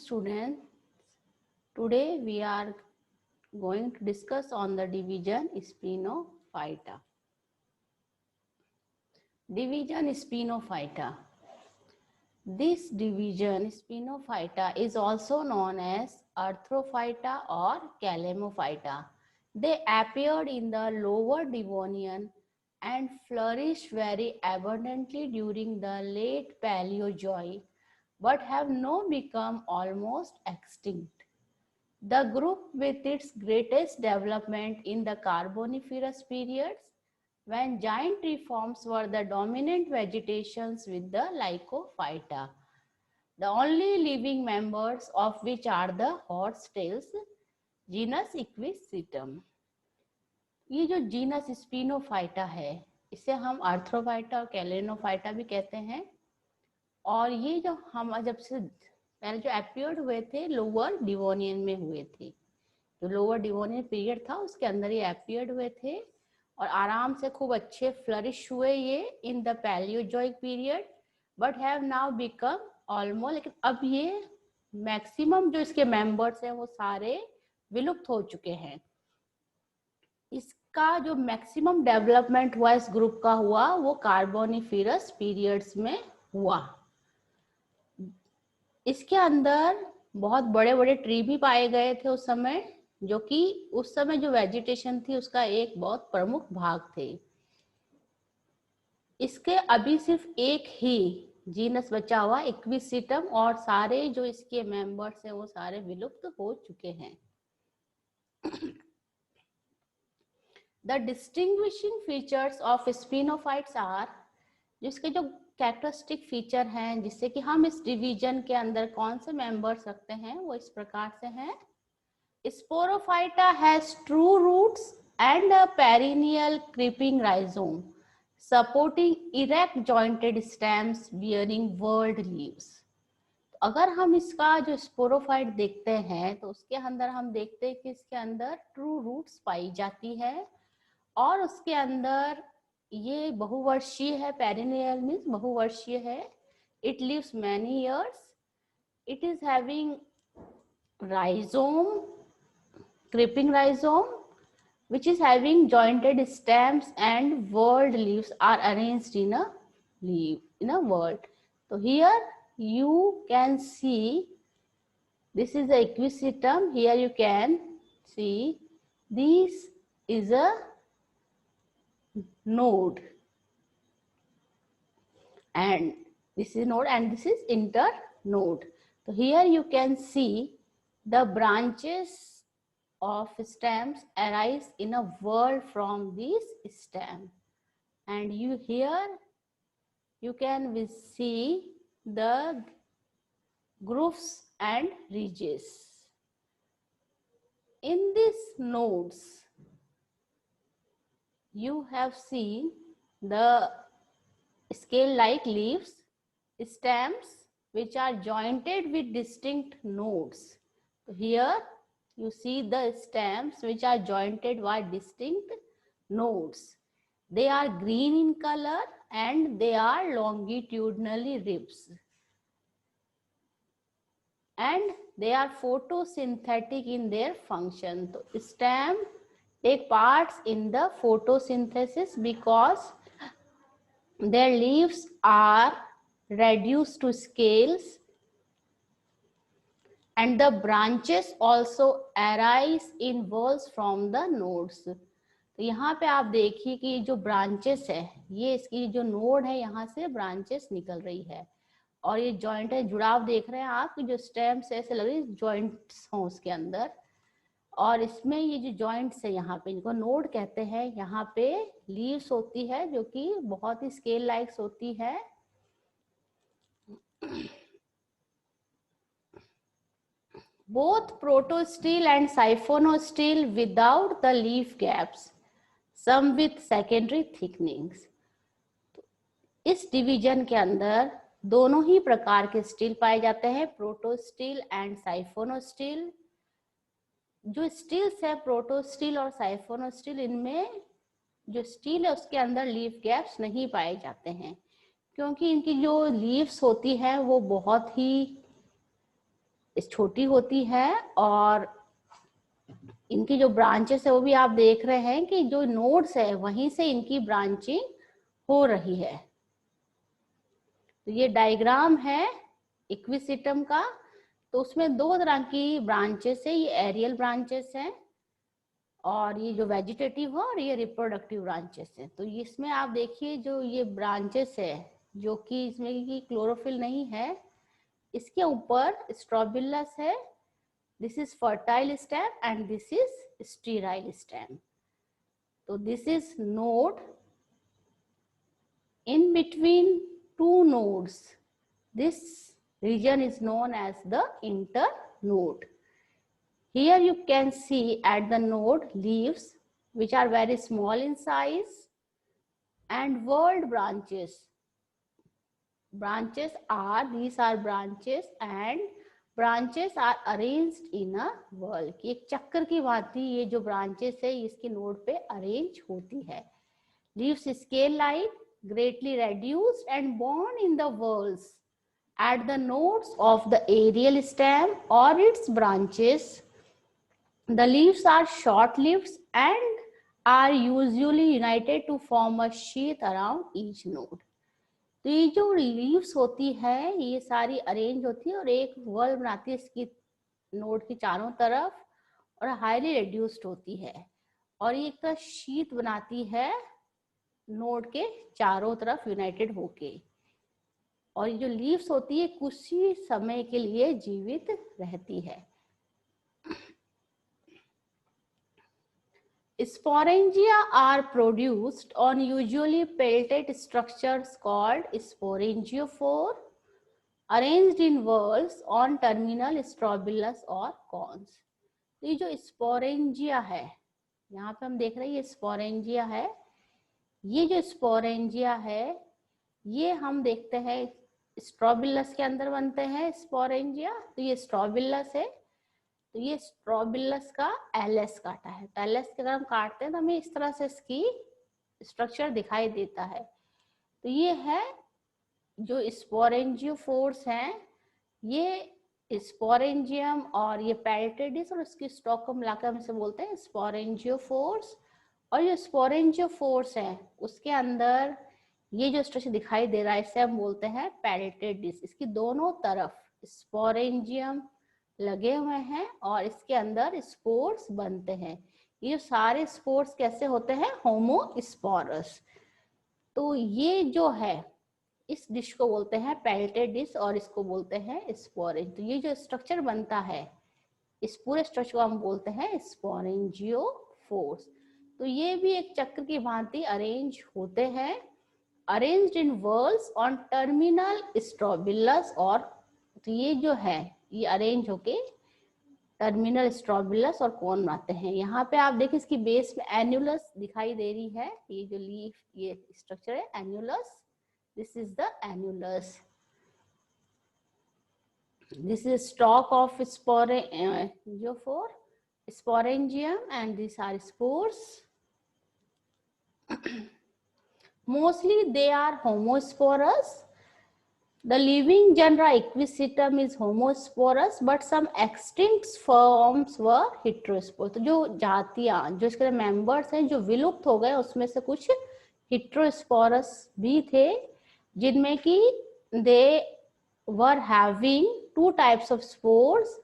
students, today we are going to discuss on the division Spinophyta. Division Spinophyta. This division Spinophyta is also known as Arthrophyta or Calamophyta. They appeared in the lower Devonian and flourished very abundantly during the late Paleozoic, but have now become almost extinct. The group with its greatest development in the Carboniferous periods, when giant tree forms were the dominant vegetations with the Lycophyta, the only living members of which are the horsetails, genus Equisetum. ये जो genus स्पिनोफाइटा है, इसे हम आर्थ्रोफाइटा और कैलेनोफाइटा भी कहते हैं। और ये जो हम जब से पहले जो अपीयर्ड हुए थे लोअर डिवोनियन में हुए थे, जो लोअर डिवोनियन पीरियड था उसके अंदर ये अपीयर्ड हुए थे और आराम से खूब अच्छे फ्लरिश हुए ये in the Palaeozoic period, but have now become almost, लेकिन अब ये मैक्सिमम जो इसके मेंबर्स हैं वो सारे विलुप्त हो चुके हैं। इसका जो मैक्सिमम डेवलपमेंट हुआ इस ग्रुप का हुआ वो कार्बोनिफेरस पीरियड्स में हुआ। इसके अंदर बहुत बड़े बड़े ट्री भी पाए गए थे उस समय, जो कि उस समय जो वेजिटेशन थी उसका एक बहुत प्रमुख भाग थे। इसके अभी सिर्फ एक ही जीनस बचा हुआ इक्विसिटम, और सारे जो इसके मेंबर्स हैं वो सारे विलुप्त हो चुके हैं। The distinguishing features of sphenophytes are, जिसके जो कैरेक्टरिस्टिक फीचर हैं जिससे कि हम इस डिवीजन के अंदर कौन से मेंबर्स रखते हैं वो इस प्रकार से हैं। Sporophyta has true roots and a perennial creeping rhizome supporting erect jointed stems bearing whorled leaves. अगर हम इसका जो स्पोरोफाइट देखते हैं तो उसके अंदर हम देखते हैं कि इसके अंदर ट्रू रूट्स पाई जाती है और उसके अंदर ये बहुवर्षीय है। पेरिनियल मीन्स बहुवर्षीय है। It lives many years. It is having rhizome, creeping rhizome, which is having jointed stems, and whorled leaves are arranged in a leaf, in a whorl. So here you can see this is the equisetum. Here you can see this is a node, and this is node and this is internode. So here you can see the branches of stems arise in a whorl from this stem, and you here you can see the grooves and ridges. In these nodes you have seen the scale-like leaves, stems which are jointed with distinct nodes. So here you see the stems which are jointed by distinct nodes. They are green in color and they are longitudinally ribs, and they are photosynthetic in their function. So stem take parts in the photosynthesis because their leaves are reduced to scales, and the branches also arise in whorls from the nodes. तो यहाँ पे आप देखिए कि जो branches है, ये इसकी जो नोड है यहाँ से ब्रांचेस निकल रही है, और ये जॉइंट है, जुड़ाव देख रहे हैं आप कि जो स्टेम्स ऐसे लग रही है जॉइंट्स हों उसके अंदर, और इसमें ये जो जॉइंट्स है यहाँ पे इनको नोड कहते हैं। यहाँ पे लीव्स होती है जो कि बहुत ही स्केल लाइक्स होती है। Both protostele and siphonostele without the leaf gaps, some with secondary thicknings. इस डिवीजन के अंदर दोनों ही प्रकार के स्टील पाए जाते हैं, प्रोटोस्टील एंड साइफोनोस्टील। जो स्टील्स है प्रोटोस्टील और साइफोनोस्टील, इनमें जो स्टील है उसके अंदर लीफ गैप्स नहीं पाए जाते हैं, क्योंकि इनकी जो लीव्स होती है वो बहुत ही छोटी होती है और इनकी जो ब्रांचेस है वो भी आप देख रहे हैं कि जो नोड्स है वहीं से इनकी ब्रांचिंग हो रही है। तो ये डायग्राम है इक्विसिटम का। तो उसमें दो तरह की ब्रांचेस है, ये एरियल ब्रांचेस हैं और ये जो वेजिटेटिव है और ये रिप्रोडक्टिव ब्रांचेस हैं। तो इसमें आप देखिए जो ये ब्रांचेस है जो कि इसमें की क्लोरोफिल नहीं है, इसके ऊपर स्ट्रोबिलस है, this is fertile stem and this is sterile stem. तो this is node, in between two nodes this region is known as the internode. Here you can see at the node leaves which are very small in size and whorled branches. Branches are, these are branches and branches are arranged in a whorl. एक चक्कर की भांति ये जो branches है इसके node पे arrange होती है। Leaves scale like greatly reduced and borne in the whorls at the nodes of the aerial stem or its branches. The leaves are short-lived and are usually united to form a sheath around each node. तो ये जो leaves होती है ये सारी arrange होती है और एक वॉल बनाती है इसकी नोड की चारों तरफ और हाईली रेड्यूस्ड होती है और ये एक शीट बनाती है नोड के चारों तरफ यूनाइटेड होके। और ये जो लीव्स होती है कुछ ही समय के लिए जीवित रहती है। Sporangia are produced on usually peltate structures called sporangiophore, arranged in whorls on terminal strobilus or cones. तो ये जो स्पोरेंजिया है, यहाँ पे हम देख रहे हैं ये स्पोरेंजिया है। ये जो स्पोरेंजिया है ये हम देखते हैं स्ट्रोबिलस के अंदर बनते हैं स्पोरेंजिया। तो ये स्ट्रोबिलस है, तो ये स्ट्रोबिलस का एलएस काटा है। तो एलएस के अगर हम काटते हैं तो हमें इस तरह से इसकी स्ट्रक्चर दिखाई देता है। तो ये है जो स्पोरेंजियोफोर्स हैं, ये स्पोरेंजियम और ये पैल्टेडिस और उसकी स्टॉक को मिलाकर हम इसे बोलते हैं स्पोरेंजियोफोर्स। और जो स्पोरेंजियोफोर्स है उसके अंदर ये जो स्ट्रक्चर दिखाई दे रहा है इसे हम बोलते हैं पैल्टेडिस। इसकी दोनों तरफ स्पोरेंजियम लगे हुए हैं और इसके अंदर स्पोर्स बनते हैं। ये सारे स्पोर्स कैसे होते हैं? होमोस्पोरस। तो ये जो है इस डिश को बोलते हैं पेल्टेड डिश और इसको बोलते हैं स्पोरेंज। तो ये जो स्ट्रक्चर बनता है इस पूरे स्ट्रक्चर को हम बोलते हैं स्पोरेंजियोफोर्स। तो ये भी एक चक्र की भांति अरेंज होते हैं, arranged in whorls on terminal strobilus. और तो ये जो है ये अरेंज होके टर्मिनल स्ट्रोबिलस और कोन बनाते हैं। यहाँ पे आप देखिए इसकी बेस में एन्युलस दिखाई दे रही है। ये जो लीफ ये स्ट्रक्चर है annulus, this is the annulus. This is stalk of sporangiophore sporangium and these are spores. Mostly they are homosporous. The living genera Equisetum is homosporous, but some extinct forms were heterosporous. तो जो जातियां जो इसके members हैं जो विलुप्त हो गए उसमें से कुछ heterosporous भी थे जिनमें कि they were having two types of spores,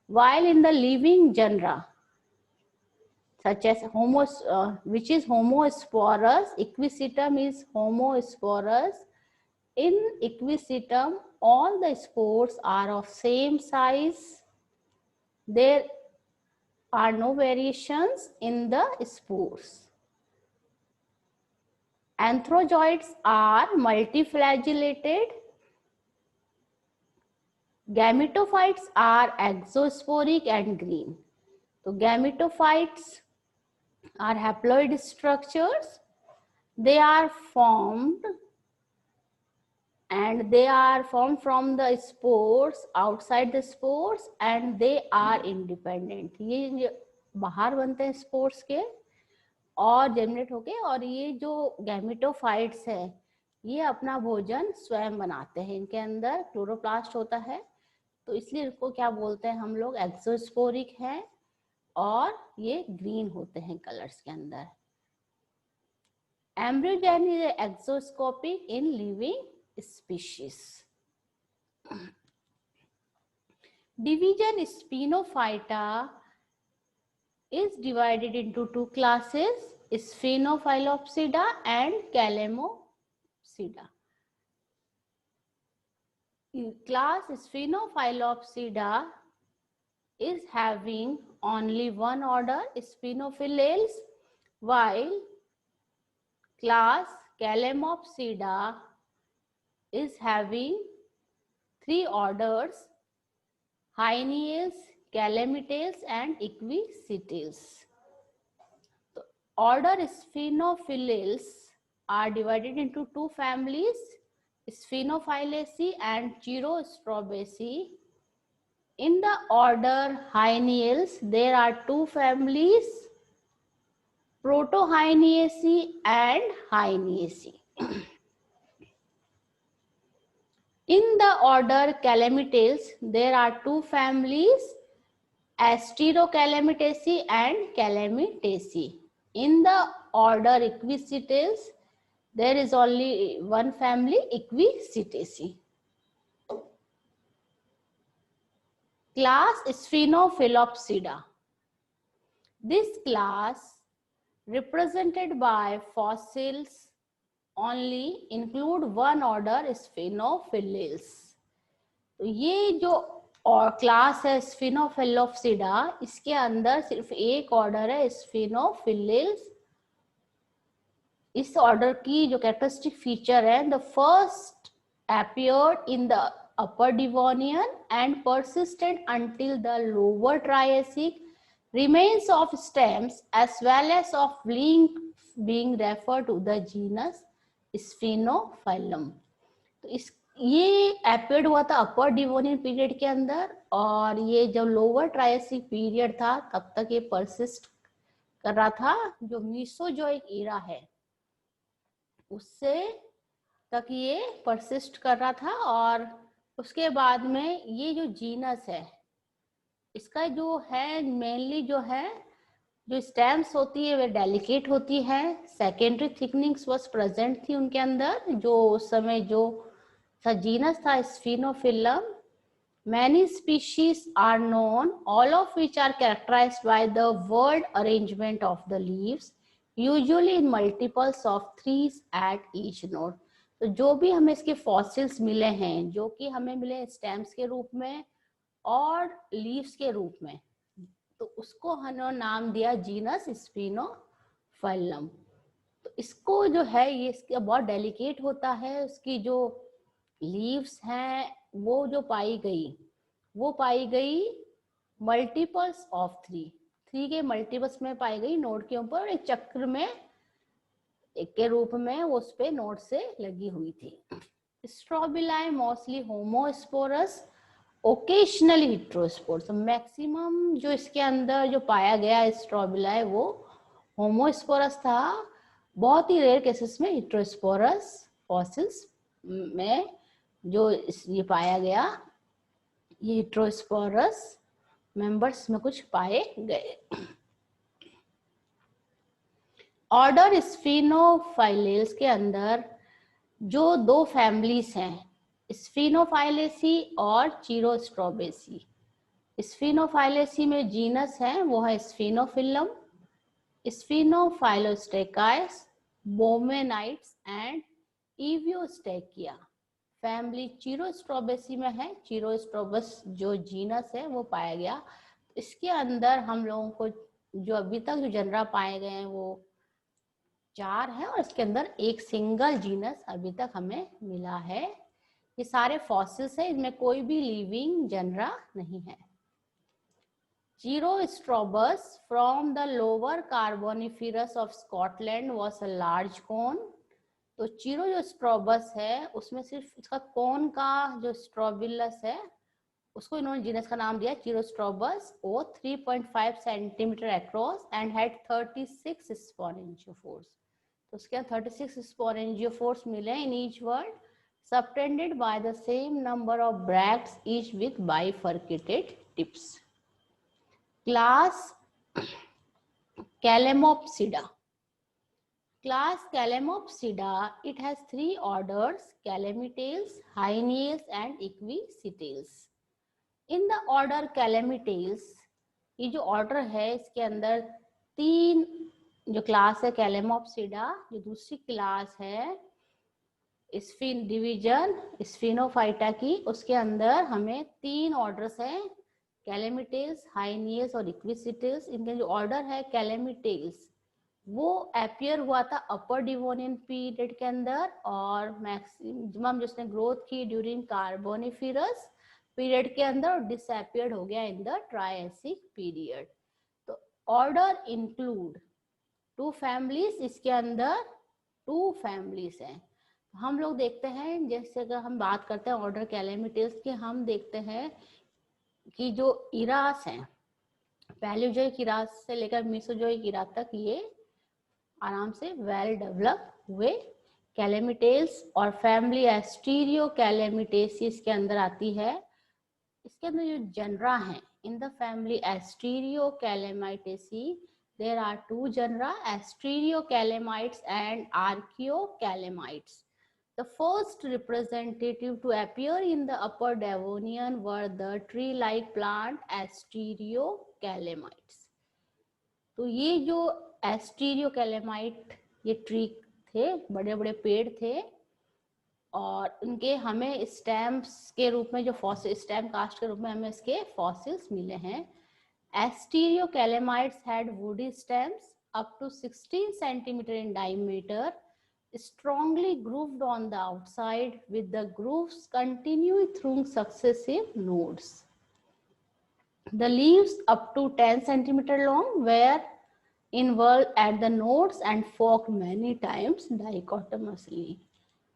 while in the living genera such as which is homosporous, Equisetum is homosporous. In Equisetum, all the spores are of same size. There are no variations in the spores. Anthrozoids are multiflagellated. Gametophytes are exosporic and green. So gametophytes are haploid structures. They are formed from the spores, outside the spores, and they are independent. ये बाहर बनते हैं spores के और जेमिनेट होके, और ये जो गैमेटोफाइट्स है ये अपना भोजन स्वयं बनाते हैं। इनके अंदर क्लोरोप्लास्ट होता है तो इसलिए इसको क्या बोलते हैं हम लोग, एक्सोस्पोरिक है और ये ग्रीन होते हैं कलर्स के अंदर। Embryogeny is exoscopic in living species. Division sphenophyta is divided into two classes, Sphenophyllopsida and Calamopsida. Class Sphenophyllopsida is having only one order, Spinophylales, while class Calamopsida is having three orders, Hyaeniales, Calamitales and Equisitales. Order Sphenophyllales are divided into two families, Sphenophyllaceae and Chirostrobaceae. In the order Hyaeniales, there are two families, Protohyaeniaceae and Hyaeniaceae. In the order Calamitales, there are two families, Asterocalamitacea and Calamitaceae. In the order Equisitales, there is only one family, Equisitaceae. Class Sphenophyllopsida. This class, represented by fossils, only include one order, Sphenophyllales. तो ये जो और class है स्फिनोफिलोप्सिडा, इसके अंदर सिर्फ एक order है स्फिनोफिलिल्स। इस ऑर्डर की जो कैरेक्टरिस्टिक फीचर है, the first appeared in the upper Devonian and persisted until the lower Triassic, remains of stems as well as of being referred to the genus Sphenophyllum. तो इस ये एपियर्ड हुआ था अपर डिवोनियन पीरियड के अंदर, और ये जब लोअर ट्रायसिक पीरियड था तब तक ये परसिस्ट कर रहा था। जो मीसोजोइक ईरा है उससे तक ये परसिस्ट कर रहा था, और उसके बाद में ये जो जीनस है इसका जो है मेनली जो स्टेम्स होती है वे डेलिकेट होती है। सेकेंडरी थिकनिंग्स वाज प्रेजेंट थी उनके अंदर। जो उस समय जो जीनस था स्फिनोफिलम, many species are known, all of which are characterized by the word arrangement of the leaves, usually in multiples of 3 at each node. तो जो भी हमें इसके फॉसिल्स मिले हैं, जो कि हमें मिले स्टेम्स के रूप में और लीव्स के रूप में, तो उसको हमने नाम दिया जीनस स्पिनोफाइलम। तो इसको जो है ये इसका बहुत डेलिकेट होता है। उसकी जो लीव्स हैं वो जो पाई गई मल्टीपल्स ऑफ 3 के मल्टीपल्स में पाई गई नोड के ऊपर, एक चक्र में एक के रूप में वो उस पे नोड से लगी हुई थी। Strobili mostly homosporous, occasionally heterosporous. Maximum जो इसके अंदर जो पाया गया स्ट्रोबिलाई वो होमोस्पोरस था। बहुत ही रेयर केसेस में हेटेरोस्पोरस फॉसिल्स में जो ये पाया गया, ये हेटेरोस्पोरस मेंबर्स में कुछ पाए गए। ऑर्डर स्फिनोफाइलेल्स के अंदर जो दो फैमिलीज हैं, स्फिनोफाइलेसी और चीरोस्ट्रोबेसी। स्फिनोफाइलेसी में जीनस है वो है स्फिनोफिलम, स्फिनोफाइलोस्टेकाइस, बोमेनाइट्स एंड इवियोस्टेकिया। फैमिली चीरोस्ट्रोबेसी में है, चीरोस्ट्रोबस जो जीनस है वो पाया गया। इसके अंदर हम लोगों को जो अभी तक जो जनरा पाए गए हैं वो 4 है, और इसके अंदर एक सिंगल जीनस अभी तक हमें मिला है। ये सारे फॉसिल्स है, इसमें कोई भी लिविंग जनरा नहीं है। Chirostrobus from the lower Carboniferous of Scotland was a large cone. तो चीरो जो स्ट्रोबस है उसमें सिर्फ इसका कोन का जो स्ट्रोबिलस है उसको इन्होंने जीनस का नाम दिया चीरोस्ट्रोबस। वो 3.5 सेंटीमीटर अक्रॉस एंड हैड 36 स्पोरेंजियोफोर्स। तो उसके 36 स्पोरेंजियोफोर्स मिले in each word, subtended by the same number of bracts, each with bifurcated tips. Class Calamopsida. Class Calamopsida, it has three orders: Calamitales, Haineals and Equisetails. In the order Calamitales, ये जो order है इसके अंदर तीन जो class है कैलेमोप्सिडा, जो दूसरी क्लास है स्फिन डिवीजन स्फिनोफाइटा की, उसके अंदर हमें तीन ऑर्डर्स हैं, कैलेमिटेल्स, हाइनियल्स और इक्विसिटल्स। इनके जो ऑर्डर है कैलेमिटेल्स वो अपियर हुआ था अपर डिवोनियन पीरियड के अंदर, और मैक्सिमम जिसने ग्रोथ की ड्यूरिंग कार्बोनिफेरस पीरियड के अंदर, और डिसअपियर्ड हो गया इन द ट्रायसिक पीरियड। तो ऑर्डर इंक्लूड टू फैमिलीज, इसके अंदर टू फैमिलीज हैं। हम लोग देखते हैं, जैसे अगर हम बात करते हैं ऑर्डर कैलेमिटेल्स की, हम देखते हैं कि जो इरास हैं, पैलियोजोइक इरास से लेकर मेसोजोइक इरा तक ये आराम से वेल डेवलप हुए। कैलेमिटेल्स और फैमिली एस्टीरियो कैलेमिटेसिस के अंदर आती है। इसके अंदर जो जनरा है in the family asterocalamitaceae, there are two genera, Asteriocalamites and Archaeocalamites. The first representative to appear in the Upper Devonian were the tree-like plant Asteriocalamites. तो ये जो Asteriocalamitite ये ट्री थे, बड़े बड़े पेड़ थे, और उनके हमें स्टेम्स के रूप में, जो फॉसिल स्टेम कास्ट के रूप में हमें इसके फॉसिल्स मिले हैं। Asteriocalamites had woody stems up to 16 centimeter in diameter, strongly grooved on the outside, with the grooves continuing through successive nodes. The leaves up to 10 centimeter long were involved at the nodes and forked many times dichotomously.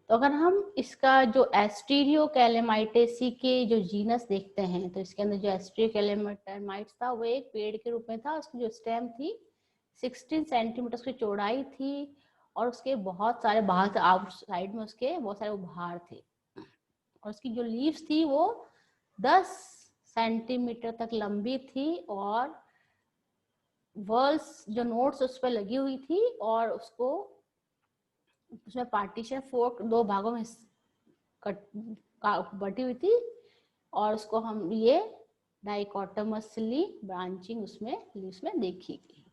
तो अगर हम इसका जो एस्टीरियोकैलेमाइटेसी के जो genus देखते हैं, तो इसके अंदर जो एस्टीरियोकैलेमाइट्स था वो एक पेड़ के रूप में था। उसकी जो स्टेम थी 16 सेंटीमीटर की चौड़ाई थी, और उसके बहुत सारे बाहर से आउटसाइड में उसके बहुत सारे उभार थे, और उसकी जो लीव्स थी वो 10 सेंटीमीटर तक लंबी थी, और वर्ल्स जो नोट्स उस पर लगी हुई थी, और उसको उसमें पार्टीशन फोर्क दो भागों में बटी हुई थी, और उसको हम ये डाइकोटमसली ब्रांचिंग उसमें लीव्स में देखी गई।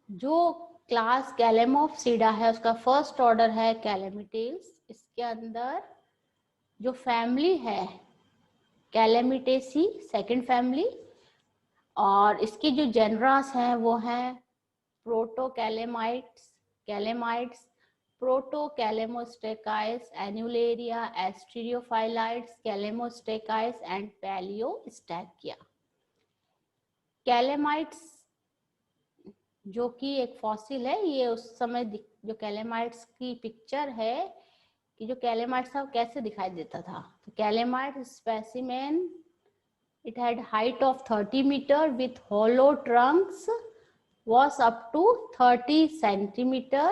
जो क्लास कैलेमोप्सिडा है उसका फर्स्ट ऑर्डर है कैलेमिटेल्स। इसके अंदर जो फैमिली है कैलेमिटेसी सेकंड फैमिली, और इसकी जो जेनरास हैं वो हैं प्रोटोकैलेमाइट्स, कैलेमाइट्स, प्रोटोकैलेमोस्टेकाइस, एनुलेरिया, एस्टीरियोफाइलाइट्स, कैलेमोस्टेकाइस एंड पैलियोस्टैकिया। कैलेमाइट्स जो कि एक फॉसिल है, ये उस समय जो कैलेमाइट्स की पिक्चर है कि जो कैलेमाइट्स था कैसे दिखाई देता था। तो कैलेमाइट specimen, it had height of 30 meter with hollow trunks, was up to 30 centimeter.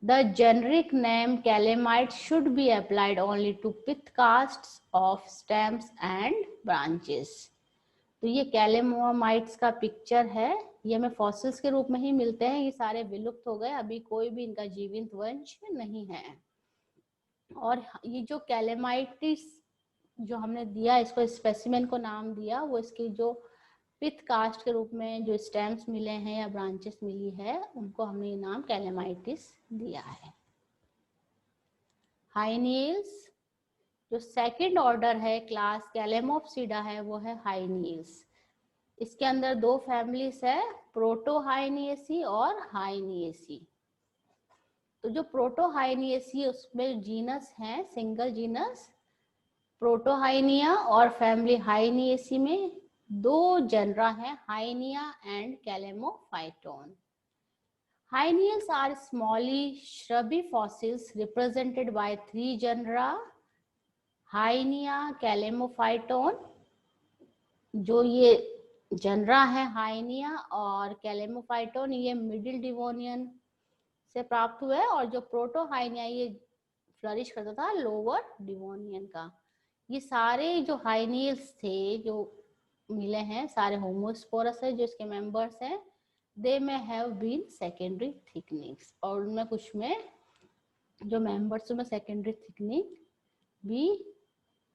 The generic name calamite should be applied only to pith casts of stems and branches. तो ये कैलेमाइट्स का पिक्चर है, ये हमें फॉसिल्स के रूप में ही मिलते हैं। ये सारे विलुप्त हो गए, अभी कोई भी इनका जीवित वंश नहीं है। और ये जो कैलेमाइटिस जो हमने दिया, इसको स्पेसिमेन को नाम दिया, वो इसकी जो पिथ कास्ट के रूप में जो स्टेम्स मिले हैं या ब्रांचेस मिली है, उनको हमने ये नाम कैलेमाइटिस दिया है। हाइनियल्स जो सेकंड ऑर्डर है क्लास कैलेमोप्सिडा है, वो है हाइनियल्स। इसके अंदर दो फैमिलीज है, प्रोटोहाइनियसी और हाइनियसी। तो जो प्रोटोहाइनियसी उसमें जीनस है सिंगल जीनस प्रोटोहाइनिया, और फैमिली हाइनियसी में दो जनरा है, hyenia and calamophyton. Hyeniales are smally shrubby fossils represented by three genera, hyenia, calamophyton. जो ये जनरा है हाइनिया और कैलेमोफाइटोन, ये मिडिल डिवोनियन से प्राप्त हुए, और जो प्रोटोहाइनिया ये फ्लरिश करता था लोअर डिवोनियन का। ये सारे जो हाइनियल्स थे जो मिले हैं सारे होमोस्पोरस है जो इसके मेंबर्स हैं, they may have been secondary thickenings, और उनमें कुछ में जो मेंबर्स में सेकेंडरी थिकनिंग भी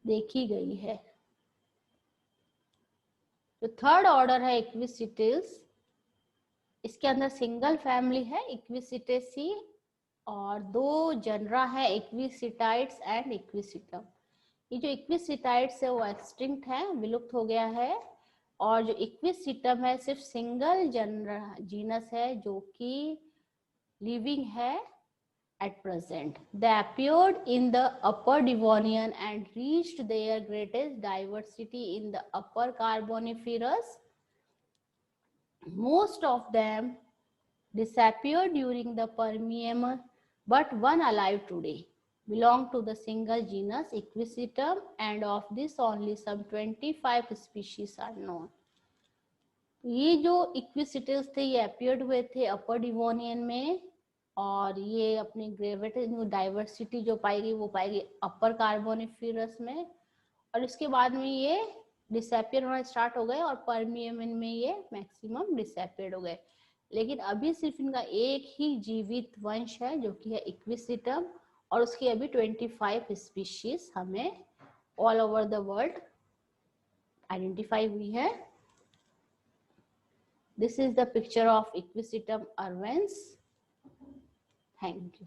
देखी गई है। जो थर्ड ऑर्डर है इक्विसिटिल्स, इसके अंदर सिंगल फैमिली है इक्विसिटेसी, और दो जनरा है इक्विसिटाइड्स एंड इक्विसिटम। ये जो इक्विसिटाइड्स है वो एक्सटिंक्ट है, विलुप्त हो गया है, और जो इक्विसिटम है सिर्फ सिंगल जनरा जीनस है जो कि लिविंग है at present. They appeared in the Upper Devonian and reached their greatest diversity in the Upper Carboniferous. Most of them disappeared during the Permian, but one alive today belong to the single genus Equisetum, and of this only some 25 species are known. ये जो इक्विसिटल्स थे ये appeared हुए थे अपर Devonian में, और ये अपनी ग्रेविटी डाइवर्सिटी जो पाएगी वो पाएगी अपर कार्बोनिफेरस में, और इसके बाद में ये डिसअपियर होना स्टार्ट हो गए, और परमियन में ये मैक्सिमम डिसअपियर्ड हो गए। लेकिन अभी सिर्फ इनका एक ही जीवित वंश है जो कि है इक्विसिटम, और उसकी अभी 25 स्पीशीज हमें all over the world identify हुई है। This is the picture of Equisetum urvens. Thank you.